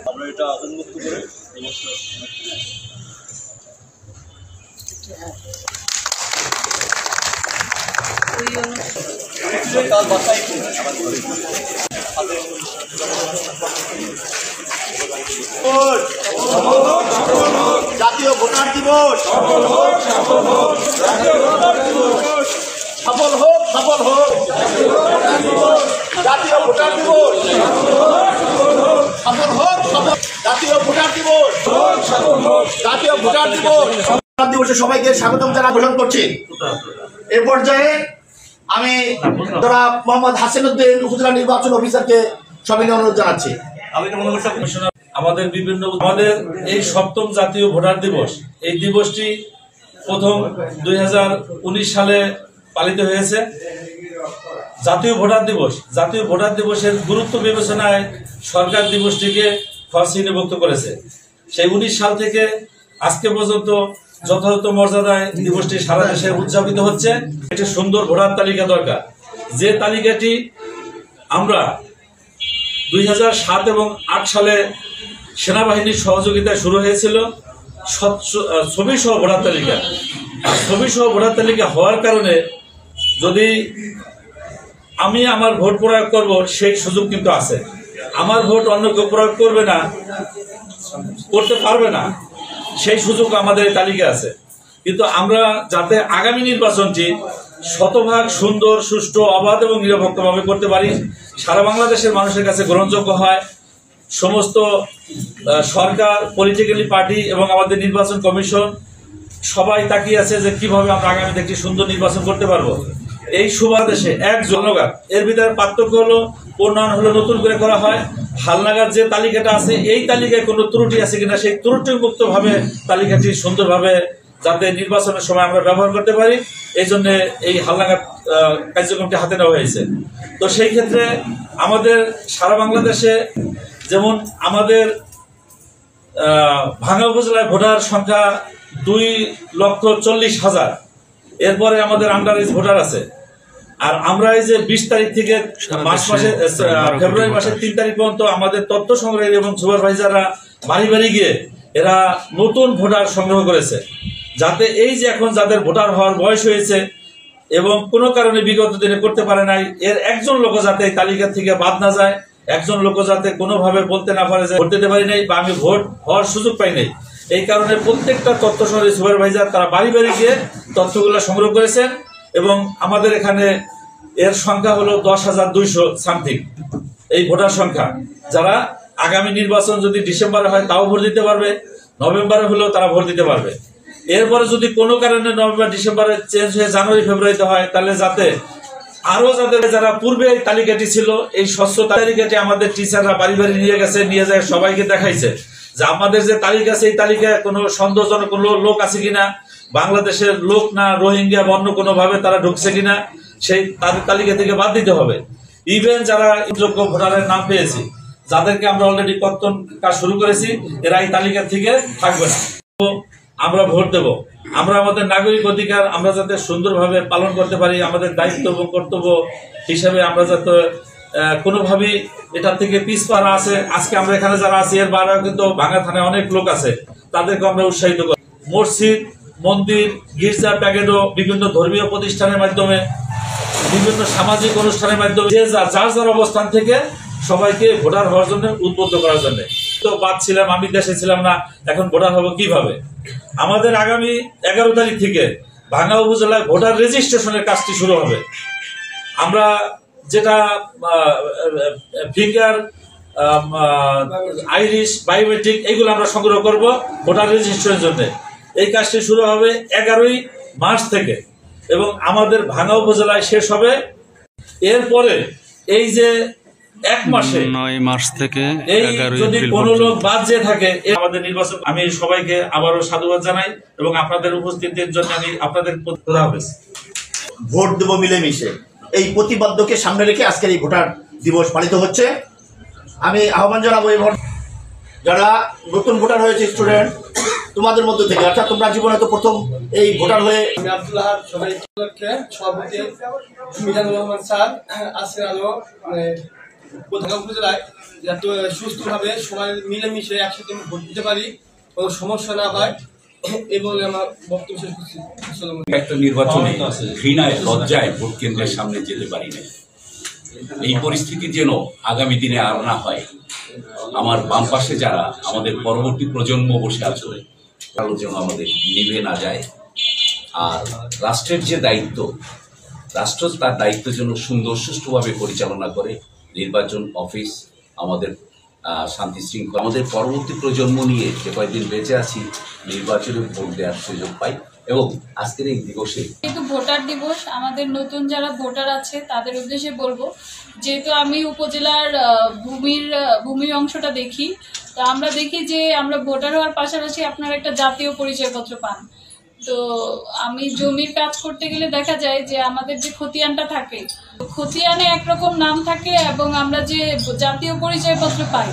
আমরা এটা উন্মুক্ত করে জাতীয় ভোটার দিবস সফল হোক, সফল হোক, জাতীয় ভোটার দিবস সফল হোক, জাতীয় ভোটার দিবস, জাতীয় ভোটার দিবস দিবসে সবাইকে স্বাগতম জানাই ঘোষণা করছি। এ পর্যায়ে আমি জনাব মোহাম্মদ হাসিনুদ্দিন উপজেলা নির্বাচন অফিসারকে সবিনয় অনুরোধ জানাচ্ছি। আমাদের এই ৭ম জাতীয় ভোটার দিবস, এই দিবসটি প্রথম 2019 সালে পালিত হয়েছে। জাতীয় ভোটার দিবসের গুরুত্ব বিবেচনায় সরকার দিবসটিকে শ্রেণীভুক্ত করেছে। সেই 19 সাল থেকে আজকে পর্যন্ত যথাযথ মর্যাদায় দিবসটি সারা দেশে উদযাপিত হচ্ছে। একটি সুন্দর ভোটার তালিকা দরকার, যে তালিকাটি আমরা 2007 এবং 2008 সালে সেনাবাহিনীর সহযোগিতায় শুরু হয়েছিল। ছবি সহ ভোটার তালিকা, ছবি সহ ভোটার তালিকা হওয়ার কারণে যদি আমি আমার ভোট প্রয়োগ করব সেই সুযোগ কিন্তু আছে। আমার ভোট অন্য কেউ প্রয়োগ করতে পারবে না, সেই সুযোগ আমাদের তালিকা আছে। কিন্তু আমরা যাতে আগামী নির্বাচনটি শতভাগ সুন্দর, সুষ্ঠু, অবাধ এবং নিরপেক্ষভাবে করতে পারি, সারা বাংলাদেশের মানুষের কাছে গ্রহণযোগ্য হয়, সমস্ত সরকার, পলিটিক্যালি পার্টি এবং আমাদের নির্বাচন কমিশন সবাই তাকিয়ে আছে যে কিভাবে আমরা আগামীতে একটি সুন্দর নির্বাচন করতে পারবো। এই সুবাদেশে এক জনগণ, এর ভিতরে পার্থক্য হলো উন্নয়ন হলো নতুন করে করা হয়। হালনাগাদ যে তালিকাটা আছে, এই তালিকায় কোনো ত্রুটি আছে কিনা সেই ত্রুটি মুক্ত ভাবে তালিকাটি সুন্দরভাবে যাতে নির্বাচনের সময় আমরা ব্যবহার করতে পারি, এই জন্য এই হালনাগাদ কার্যক্রমটি হাতে নেওয়া হয়েছে। তো সেই ক্ষেত্রে আমাদের সারা বাংলাদেশে যেমন আমাদের ভাঙ্গা উপজেলায় ভোটার সংখ্যা 2,40,000, এরপরে আমাদের আন্ডার এজ ভোটার আছে। আর আমরা এই যে 20 তারিখ থেকে ফেব্রুয়ারি মাসের 3 তারিখ পর্যন্ত আমাদের তথ্য সংগ্রহ এবং সুপারভাইজাররা বাড়ি বাড়ি গিয়ে এরা নতুন ভোটার সংগ্রহ করেছে, যাতে এই যে এখন যাদের ভোটার হওয়ার বয়স হয়েছে এবং কোনো কারণে বিগত দিনে করতে পারে নাই, এর একজন লোক যাতে এই তালিকা থেকে বাদ না যায়, একজন লোক যাতে কোনোভাবে বলতে না পারে যে ভোট দিতে পারি নাই বা আমি ভোট হওয়ার সুযোগ পাই নাই। এই কারণে প্রত্যেকটা তথ্য সংগ্রহী সুপারভাইজার তারা বাড়ি বাড়ি গিয়ে তথ্যগুলো সংগ্রহ করেছেন এবং আমাদের এখানে এর সংখ্যা হলো 10,200 সামথিং এই ভোটার সংখ্যা, যারা আগামী নির্বাচন যদি ডিসেম্বরে হয় তাও ভোট দিতে পারবে, নভেম্বরে হলেও তারা ভোট দিতে পারবে। এরপরে যদি কোনো কারণে নভেম্বর ডিসেম্বরে চেঞ্জ হয়ে জানুয়ারি ফেব্রুয়ারিতে হয়, তাহলে যাতে আরো যারা পূর্বে এই তালিকাটি ছিল, এই স্বচ্ছ তালিকাটি আমাদের টিচাররা বাড়ি বাড়ি নিয়ে গেছে, নিয়ে যায় সবাইকে দেখাইছে যে আমাদের যে তালিকা আছে এই তালিকায় কোনো সন্দেহজনক কোনো লোক আছে কিনা, বাংলাদেশের লোক না রোহিঙ্গা বা অন্য কোনো ভাবে তারা ঢুকছে কিনা, সেই তাদের তালিকা থেকে বাদ দিতে হবে। ইভেন যারা যোগ্য ভোটারের নাম পেয়েছি, যাদেরকে আমরা অলরেডি কর্তন কাজ শুরু করেছি, এরা এই তালিকা থেকে থাকবে না। আমরা ভোট দেব, আমরা আমাদের নাগরিক অধিকার আমরা যাতে সুন্দরভাবে পালন করতে পারি, আমাদের দায়িত্ব এবং কর্তব্য হিসেবে আমরা যাতে কোনোভাবেই এটার থেকে পিছপা আছে। আজকে আমরা এখানে যারা আছি, এর বাইরেও কিন্তু ভাঙ্গা থানায় অনেক লোক আছে, তাদেরকে আমরা উৎসাহিত করি। মসজিদ, মন্দির, গির্জা, প্যাকেটও বিভিন্ন ধর্মীয় প্রতিষ্ঠানের মাধ্যমে, বিভিন্ন সামাজিক অনুষ্ঠানের মাধ্যমে যার অবস্থান থেকে সবাইকে ভোটার হওয়ার জন্য উদ্বুদ্ধ করার জন্য। তো বাদ ছিলাম, আমি দেশে ছিলাম না, এখন ভোটার হবো কিভাবে? আমাদের আগামী 11 তারিখ থেকে ভাঙ্গা উপজেলায় ভোটার রেজিস্ট্রেশনের কাজটি শুরু হবে। আমরা যেটা ফিঙ্গার, আইরিশ, বায়োমেট্রিক এগুলো আমরা সংগ্রহ করব ভোটার রেজিস্ট্রেশনের জন্য। এই কাজটি শুরু হবে 11ই মার্চ থেকে এবং আমাদের ভাঙ্গা উপজেলায় শেষ হবে। এরপরে এই যে 1 মাসে 9 মার্চ থেকে যদি কোনো লোক বাদ যে থাকে, আমাদের নির্বাচন। আমি সবাইকে আবারও সাধুবাদ জানাই এবং আপনাদের উপস্থিতির জন্য আমি আপনাদের ভোট দেব মিলেমিশে, এই প্রতিপাদ্যকে সামনে রেখে আজকের এই ভোটার দিবস পালিত হচ্ছে। আমি আহ্বান জানাবো এই যারা নতুন ভোটার হয়েছে স্টুডেন্ট, তোমাদের মধ্যে থেকে, অর্থাৎ তোমরা জীবনে তো প্রথম এই ভোটার হয়ে। আমি আব্দুল্লাহ সবাই সভাপতি মিজানুর রহমান স্যার আজকে আলো ঢাকা উপজেলায় যাতে সুস্থভাবে সবাই মিলেমিশে একসাথে ভোট দিতে পারি, কোনো সমস্যা না হয় এই বলে আমার বক্তব্য শেষ করছি। একটা নির্বাচনে ঘৃণায় লজ্জায় ভোট কেন্দ্রের সামনে যেতে পারি না। এই পরিস্থিতি যেন আগামী দিনে আর না হয়। আমার বাম পাশে যারা আমাদের পরবর্তী প্রজন্ম বসে আছে, আলো যেন আমাদের নিভে না যায়। আর রাষ্ট্রের যে দায়িত্ব, রাষ্ট্র তার দায়িত্ব যেন সুন্দর সুষ্ঠুভাবে পরিচালনা করে। নির্বাচন অফিস আমাদের শান্তি শৃঙ্খলা, আমাদের পরবর্তী প্রজন্ম নিয়ে যে কয়েকদিন বেঁচে আছি, নির্বাচনে ভোট দেওয়ার সুযোগ পাই। এবং আজকের এই দিবসে যেহেতু ভোটার দিবস, আমাদের নতুন যারা ভোটার আছে তাদের উদ্দেশ্যে বলবো, যেহেতু আমি উপজেলার ভূমির অংশটা দেখি, তো আমরা দেখি যে আমরা ভোটার হওয়ার পাশাপাশি আপনার একটা জাতীয় পরিচয়পত্র পান। তো আমি জমির কাজ করতে গেলে দেখা যায় যে আমাদের যে খতিয়ানটা থাকে, খতিয়ানে একরকম নাম থাকে এবং আমরা যে জাতীয় পরিচয়পত্র পাই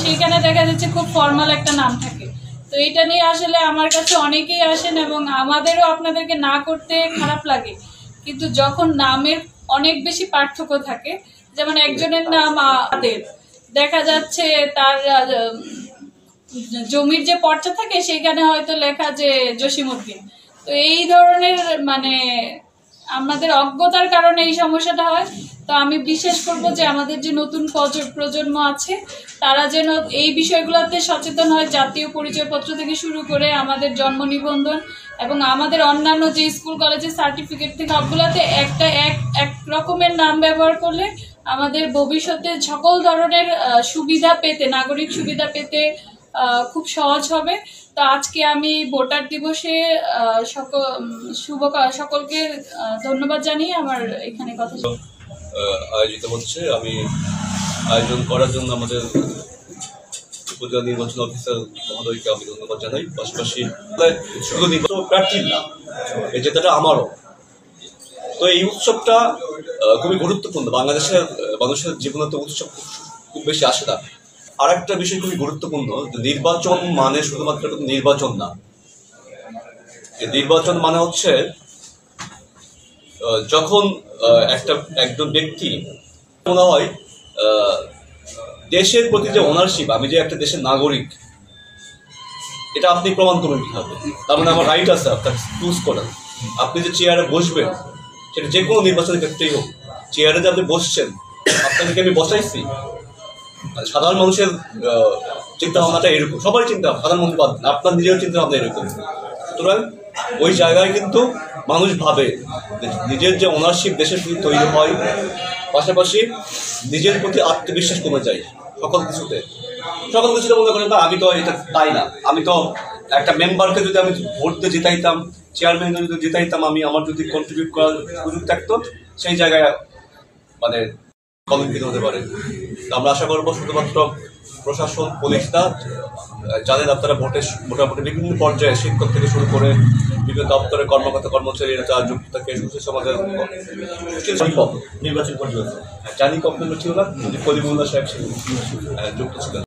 সেইখানে দেখা যাচ্ছে খুব ফর্মাল একটা নাম থাকে। তো এটা নিয়ে আসলে আমার কাছে অনেকেই আসেন এবং আমাদেরও আপনাদেরকে না করতে খারাপ লাগে, কিন্তু যখন নামের অনেক বেশি পার্থক্য থাকে, যেমন একজনের নাম আদের, দেখা যাচ্ছে তার জমির যে পর্চা থাকে সেখানে হয়তো লেখা যে জসিমউদ্দিন। তো এই ধরনের মানে আমাদের অজ্ঞতার কারণে এই সমস্যাটা হয়। তো আমি বিশ্বাস করব যে আমাদের যে নতুন প্রজন্ম আছে তারা যেন এই বিষয়গুলোতে সচেতন হয়, জাতীয় পরিচয়পত্র থেকে শুরু করে আমাদের জন্ম নিবন্ধন এবং আমাদের অন্যান্য যে স্কুল কলেজের সার্টিফিকেট থেকে সবগুলোতে এক রকমের নাম ব্যবহার করলে আমাদের ভবিষ্যতে সকল ধরনের সুবিধা পেতে, নাগরিক সুবিধা পেতে খুব সহজ হবে। তো আজকে আমি ভোটার দিবসে সকলকে ধন্যবাদ জানিয়ে আমার এখানে কথা আয়োজিত হচ্ছে। আমি আয়োজন করার জন্য আমাদের উপজেলা নির্বাচন অফিসার মহোদয়কে আমি ধন্যবাদ জানাই। পাশাপাশি শুধু নির্বাচন প্রার্থীর না, এই জেতাটা আমারও। তো এই উৎসবটা খুবই গুরুত্বপূর্ণ। বাংলাদেশের মানুষের জীবনে তো উৎসব খুব বেশি আসে না। আর একটা বিষয় খুবই গুরুত্বপূর্ণ, নির্বাচন মানে শুধুমাত্র নির্বাচন না। নির্বাচন মানে হচ্ছে যখন একজন ব্যক্তি মনে হয় দেশের প্রতি যে ওনারশিপ, আমি যে একটা দেশের নাগরিক, এটা আপনি প্রমাণ করবেন কিভাবে? তার মানে আমার রাইট আছে আপনার চুজ করার। আপনি যে চেয়ারে বসবেন, সেটা যে কোনো নির্বাচনের ক্ষেত্রেই হোক, চেয়ারে যে আপনি বসছেন, আপনাকে আমি বসাইছি। সাধারণ মানুষের চিন্তা ভাবনাটা এরকম, সবাই চিন্তা, সাধারণ মানুষ বাদ, আপনার নিজের চিন্তা ভাবনা এরকম। সুতরাং ওই জায়গায় কিন্তু মানুষ ভাবে নিজের যে ওনারশিপ দেশের প্রতি তৈরি হয়, পাশাপাশি নিজের প্রতি আত্মবিশ্বাস কমে যায় সকল কিছুতে মনে করেন না আমি তো এটা তাই না, আমি তো একটা মেম্বারকে যদি আমি ভোট দিয়ে জেতাইতাম, চেয়ারম্যানকে যদি জেতাইতাম, আমি আমার যদি কন্ট্রিবিউট করার সুযোগ থাকতো, সেই জায়গায় মানে কলঙ্কিত হতে পারে। আমরা আশা করবো শুধুমাত্র প্রশাসন, পুলিশরা জানেন আপনারা মোটামুটি বিভিন্ন পর্যায়ে, শিক্ষক থেকে শুরু করে বিভিন্ন দপ্তরের কর্মকর্তা কর্মচারীরা যা যুক্ত থাকে, সুশীল সমাজের নির্বাচন পর্যন্ত জানি কখন ছিল না, কলিমুল্লাহ সাহেব যুক্ত ছিলেন।